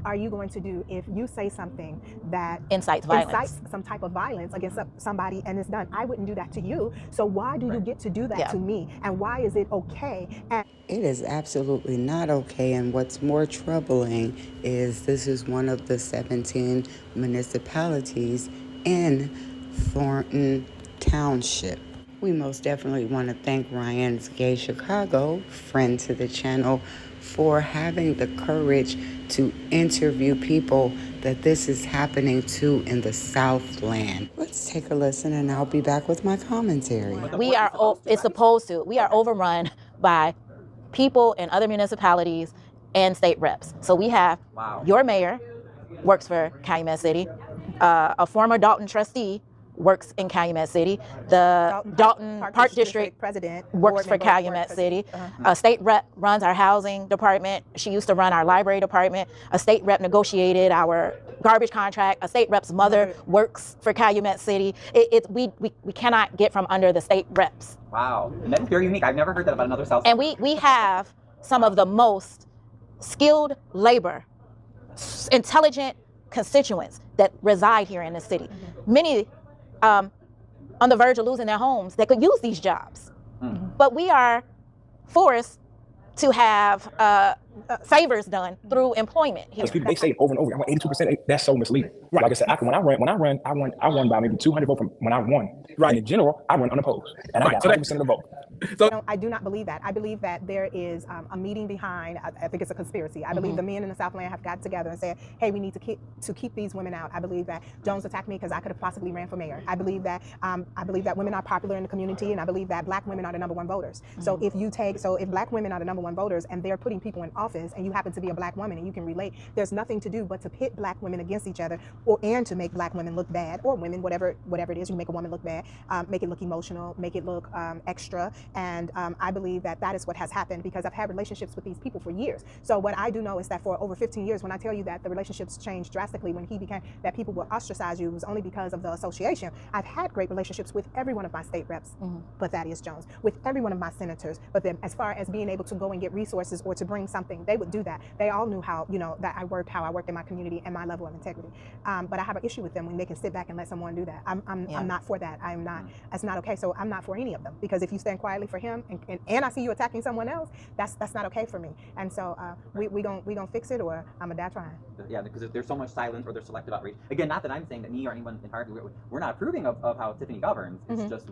are you going to do if you say something that incites violence? Incites some type of violence against somebody and it's done. I wouldn't do that to you. So why do you get to do that to me? And why is it okay? And it is absolutely not okay. And what's more troubling is this is one of the 17 municipalities in Thornton Township. We most definitely want to thank Ryan's Gay Chicago, friend to the channel, for having the courage to interview people that this is happening to in the Southland. Let's take a listen and I'll be back with my commentary. We are overrun by people in other municipalities and state reps. So we have your mayor works for Calumet City, a former Dalton trustee works in Calumet City, the Dalton Park District president works for Calumet City, a state rep runs our housing department, she used to run our library department, a state rep negotiated our garbage contract, a state rep's mother works for Calumet City. We cannot get from under the state reps. Wow, and that's very unique. I've never heard that about another South. And we have some of the most skilled labor, intelligent constituents that reside here in the city. Many on the verge of losing their homes that could use these jobs. But we are forced to have favors done through employment here. People, they say it over and over. I want 82%. That's so misleading. Right. Like I said, when I won by maybe 200 votes from when I won. Right. And in general, I won unopposed, and I got 100% of the vote. So I do not believe that. I believe that there is a meeting behind. I think it's a conspiracy. I believe the men in the Southland have got together and said, "Hey, we need to keep these women out." I believe that Jones attacked me because I could have possibly ran for mayor. I believe that women are popular in the community, and I believe that black women are the #1 voters. So if black women are the #1 voters, and they're putting people in office, and you happen to be a black woman and you can relate, there's nothing to do but to pit black women against each other, and to make black women look bad, or women, whatever it is, you make a woman look bad, make it look emotional, make it look extra, and I believe that is what has happened, because I've had relationships with these people for years. So what I do know is that for over 15 years, when I tell you that the relationships changed drastically, when that people will ostracize you, it was only because of the association. I've had great relationships with every one of my state reps, but Thaddeus Jones, with every one of my senators, but then as far as being able to go and get resources or to bring something, they would do that. They all knew how I worked in my community and my level of integrity. But I have an issue with them when they can sit back and let someone do that. I'm not for that. I'm not. That's not okay. So I'm not for any of them, because if you stand quietly for him and I see you attacking someone else, that's not okay for me. And so we gonna fix it, or I'm gonna die trying. Yeah, because there's so much silence or there's selective outreach. Again, not that I'm saying that me or anyone in Harvey, we're not approving of how Tiffany governs. It's just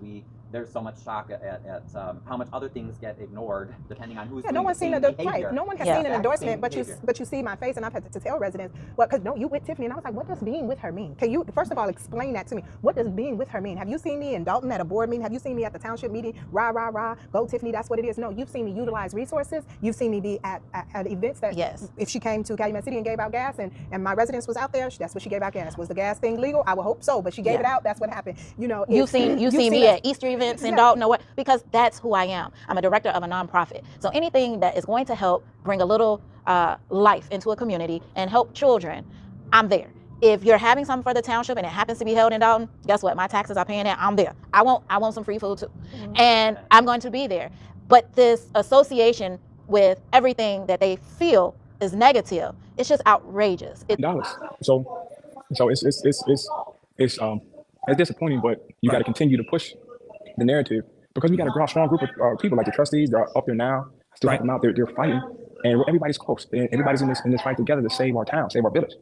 there's so much shock at how much other things get ignored depending on who's doing no one's the same seen behavior. No one has seen an endorsement, but you see my face, and I've had to tell residents, well, because no, you with Tiffany, and I was like, what does being with her mean? Can you first of all explain that to me? What does being with her mean? Have you seen me in Dalton at a board meeting? Have you seen me at the township meeting? Rah rah rah, go Tiffany, that's what it is. No, you've seen me utilize resources. You've seen me be at events that if she came to Calumet City and gave out gas, and my residence was out there, that's what she gave out gas. Was the gas thing legal? I would hope so, but she gave it out. That's what happened. You've seen me at Easter events in Dalton, or what? Because that's who I am. I'm a director of a nonprofit. So anything that is going to help bring a little life into a community and help children, I'm there. If you're having something for the township and it happens to be held in Dalton, guess what? My taxes are paying that. I'm there. I want some free food too, and I'm going to be there. But this association with everything that they feel is negative, it's just outrageous. $. So it's disappointing, but you got to continue to push the narrative, because we got a strong group of people like the trustees. They're up there now. Still have them out there. They're fighting, and everybody's close. And everybody's in this fight together to save our town, save our village.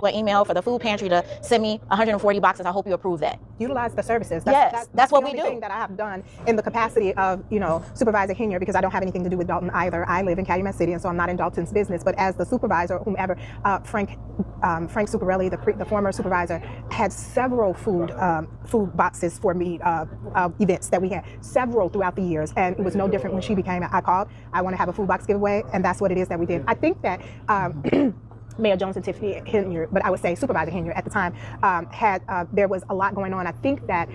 An email for the food pantry to send me 140 boxes. I hope you approve that. Utilize the services. That's what we do. The only thing that I have done in the capacity of Supervisor Henier, because I don't have anything to do with Dalton either. I live in Calumet City, and so I'm not in Dalton's business. But as the supervisor, whomever, Frank Superelli, the former supervisor, had several food boxes for me, events that we had, several throughout the years, and it was no different when she became. I called. I want to have a food box giveaway, and that's what it is that we did. I think that Mayor Jones and Tiffany Henier, but I would say Supervisor Henier at the time, there was a lot going on. I think that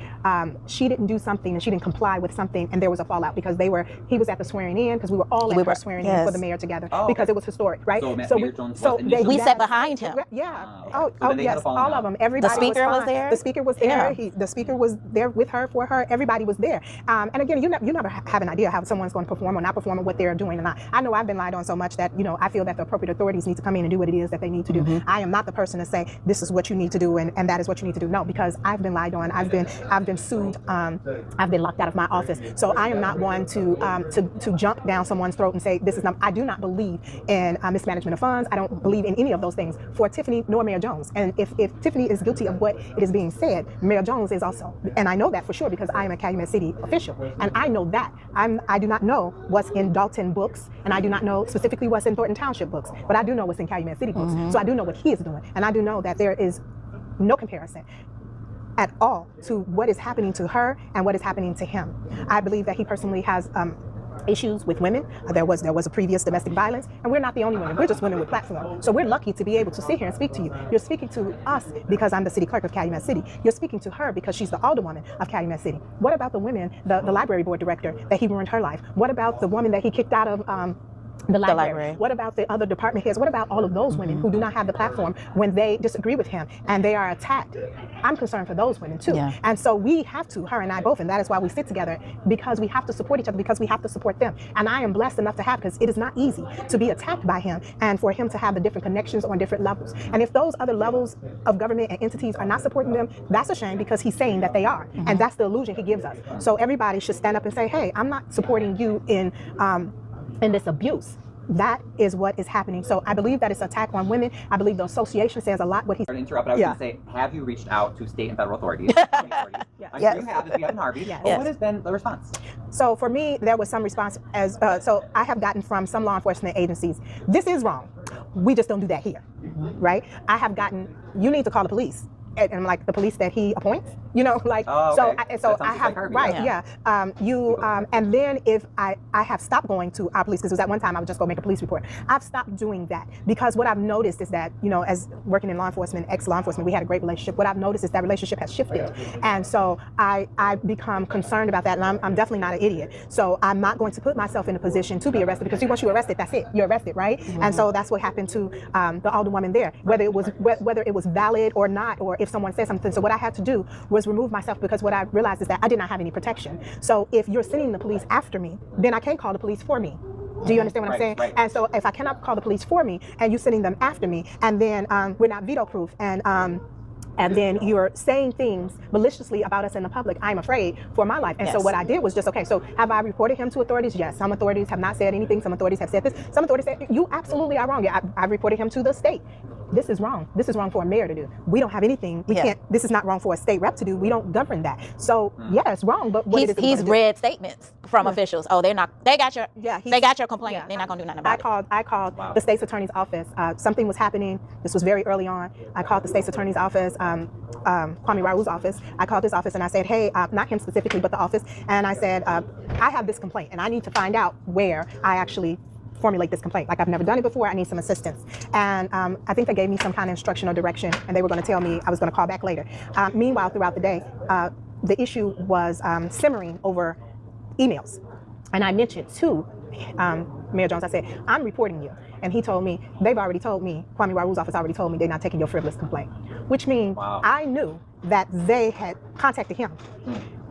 she didn't do something and she didn't comply with something, and there was a fallout, because he was at the swearing in, because we were all at her swearing in for the mayor together, because it was historic, right? We sat behind him. Yeah. Yes, all of them. Everybody. The speaker was there. The speaker was there. The speaker was there with her, for her. Everybody was there. And again, you never have an idea how someone's going to perform or not perform, or what they're doing or not. I know I've been lied on so much that I feel that the appropriate authorities need to come in and do what it is that they need to do. I am not the person to say this is what you need to do and that is what you need to do. No, because I've been lied on, I've been sued, I've been locked out of my office. So I am not one to jump down someone's throat and say this is not. I do not believe in mismanagement of funds. I don't believe in any of those things for Tiffany nor Mayor Jones. And if Tiffany is guilty of what it is being said, Mayor Jones is also. And I know that for sure because I am a Calumet City official, and I know that. I do not know what's in Dalton books, and I do not know specifically what's in Thornton Township books, but I do know what's in Calumet City books. So I do know what he is doing, and I do know that there is no comparison at all to what is happening to her and what is happening to him. I believe that he personally has issues with women. There was a previous domestic violence, and we're not the only women. We're just women with platform. So we're lucky to be able to sit here and speak to you. You're speaking to us because I'm the city clerk of Calumet City. You're speaking to her because she's the alderwoman of Calumet City. What about the women, the library board director that he ruined her life? What about the woman that he kicked out of the library? What about the other department heads? What about all of those women who do not have the platform when they disagree with him and they are attacked? I'm concerned for those women too. Yeah. And so we have to, her and I both, and that is why we sit together, because we have to support each other, because we have to support them. And I am blessed enough to have, because it is not easy to be attacked by him and for him to have the different connections on different levels. And if those other levels of government and entities are not supporting them, that's a shame, because he's saying that they are. And that's the illusion he gives us. So everybody should stand up and say, hey, I'm not supporting you in this abuse. That is what is happening. So I believe that it's an attack on women. I believe the association says a lot what he's... Sorry to interrupt, but I was going to say, have you reached out to state and federal authorities? I'm sure you have, as we have in Harvey. Well, what has been the response? So for me, there was some response as, so I have gotten from some law enforcement agencies, this is wrong. We just don't do that here, right? I have gotten, you need to call the police. And like the police that he appoints, you know, like, so I have, like right, and then if I have stopped going to our police, because it was at one time I would just go make a police report. I've stopped doing that because what I've noticed is that, you know, as working in law enforcement, ex-law enforcement, we had a great relationship. What I've noticed is that relationship has shifted. And so I become concerned about that, and I'm definitely not an idiot. So I'm not going to put myself in a position to be arrested, because once you're arrested, that's it, you're arrested, right? And so that's what happened to the alderwoman there, whether it was valid or not, or if someone said something. So what I had to do was remove myself, because what I realized is that I did not have any protection. So if you're sending the police after me, then I can't call the police for me. Do you understand what I'm saying? Right. And so if I cannot call the police for me and you're sending them after me, and then we're not veto proof, and then you're saying things maliciously about us in the public, I'm afraid for my life. And so what I did was just, okay, so have I reported him to authorities? Yes. Some authorities have not said anything. Some authorities have said this. Some authorities said, you absolutely are wrong. Yeah, I reported him to the state. This is wrong. This is wrong for a mayor to do. We don't have anything. We can't, this is not wrong for a state rep to do. We don't govern that. So yeah, it's wrong, but what he's read statements from officials. Oh, they got your complaint. Yeah, they're not gonna do nothing about it. I called the state's attorney's office. Something was happening. This was very early on. I called the state's attorney's office, Kwame Raoul's office. I called his office and I said, hey, not him specifically, but the office. And I said, I have this complaint and I need to find out where I actually formulate this complaint. Like, I've never done it before. I need some assistance. And I think they gave me some kind of instruction or direction, and they were going to tell me I was going to call back later. Meanwhile, throughout the day, the issue was simmering over emails. And I mentioned to Mayor Jones, I said, I'm reporting you. And he told me, they've already told me, Kwame Raoul's office already told me they're not taking your frivolous complaint. Which means I knew that they had contacted him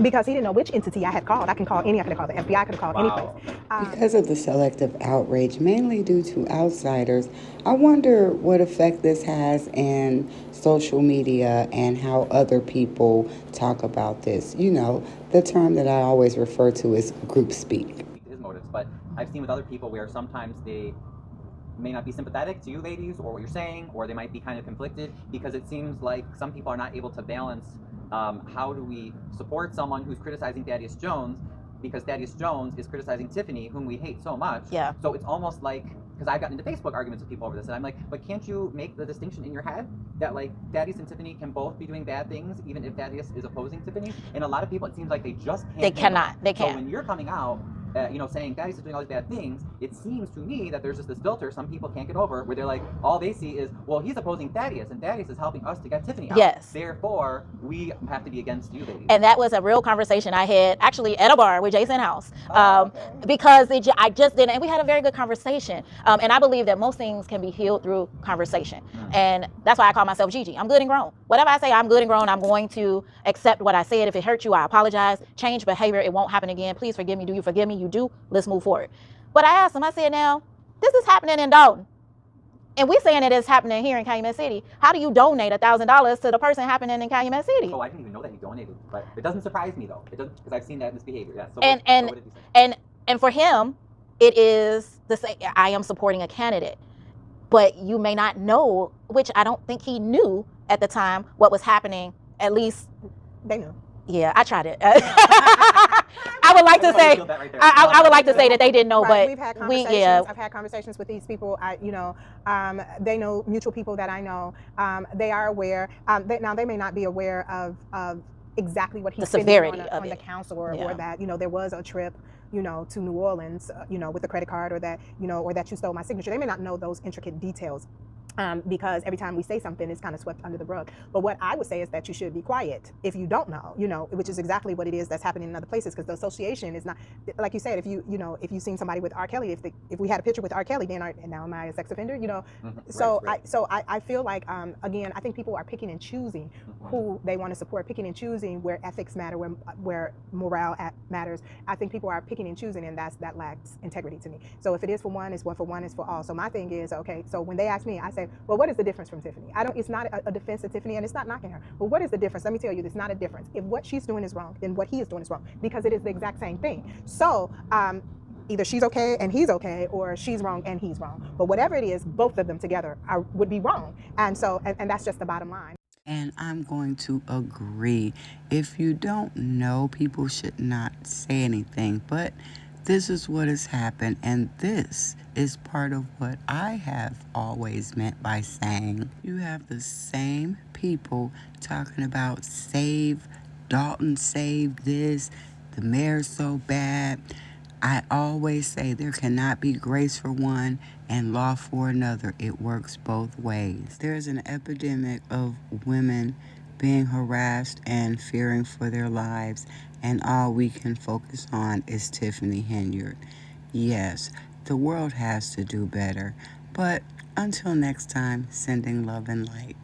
because he didn't know which entity I had called. I could have called the FBI, I could have called any place. Because of the selective outrage, mainly due to outsiders, I wonder what effect this has in social media and how other people talk about this. You know, the term that I always refer to is group speak. His motives, but I've seen with other people where sometimes they may not be sympathetic to you ladies or what you're saying, or they might be kind of conflicted, because it seems like some people are not able to balance how do we support someone who's criticizing Thaddeus Jones, because Thaddeus Jones is criticizing Tiffany, whom we hate so much. Yeah. So it's almost like, because I've gotten into Facebook arguments with people over this, and I'm like, but can't you make the distinction in your head that, like, Thaddeus and Tiffany can both be doing bad things, even if Thaddeus is opposing Tiffany? And a lot of people, it seems like they just can't. They cannot. They can't. So when you're coming out, saying Thaddeus is doing all these bad things, it seems to me that there's just this filter some people can't get over, where they're like, all they see is, well, he's opposing Thaddeus, and Thaddeus is helping us to get Tiffany out. Yes. Therefore, we have to be against you ladies. And that was a real conversation I had actually at a bar with Jason House, because I just didn't, and we had a very good conversation. And I believe that most things can be healed through conversation. And that's why I call myself Gigi. I'm good and grown. Whatever I say, I'm good and grown. I'm going to accept what I said. If it hurt you, I apologize. Change behavior. It won't happen again. Please forgive me. Do you forgive me? You do. Let's move forward. But I asked him, I said, now, this is happening in Dalton. And we're saying that it's happening here in Calumet City. How do you donate $1,000 to the person happening in Calumet City? Oh, I didn't even know that he donated, but it doesn't surprise me though. It doesn't, because I've seen that misbehavior. Yeah. So what did he say? And for him, it is the same. I am supporting a candidate, but you may not know, which I don't think he knew at the time what was happening. At least They knew. Yeah, I tried it. I would like to say, I would like to say that they didn't know, Right. but We've had conversations. yeah. I've had conversations with these people. They know mutual people that I know. They are aware. Now they may not be aware of exactly what he's The severity on the council, or that there was a trip to New Orleans with a credit card, or that or that you stole my signature. They may not know those intricate details. Because every time we say something, it's kind of swept under the rug. But what I would say is that you should be quiet if you don't know, which is exactly what it is that's happening in other places. Because the association is not, like you said, if you've seen somebody with R. Kelly, if we had a picture with R. Kelly, then now am I a sex offender? So Right. I feel like again, I think people are picking and choosing who they want to support, picking and choosing where ethics matter, where morale matters. I think people are picking and choosing, and that lacks integrity to me. So if it is for one, it's for one, it's for all. So my thing is, okay, so when they ask me, I say, well, what is the difference from Tiffany? It's not a defense of Tiffany, and it's not knocking her. But what is the difference? Let me tell you, there's not a difference. If what she's doing is wrong, then what he is doing is wrong, because it is the exact same thing. So either she's okay and he's okay, or she's wrong and he's wrong. But whatever it is, both of them together would be wrong. And so, and that's just the bottom line. And I'm going to agree. If you don't know, people should not say anything. But this is what has happened, and this is part of what I have always meant by saying you have the same people talking about save Dalton, save this, the mayor's so bad. I always say there cannot be grace for one and law for another. It works both ways. There's an epidemic of women being harassed and fearing for their lives, and all we can focus on is Tiffany Henyard. Yes, the world has to do better, but until next time, sending love and light.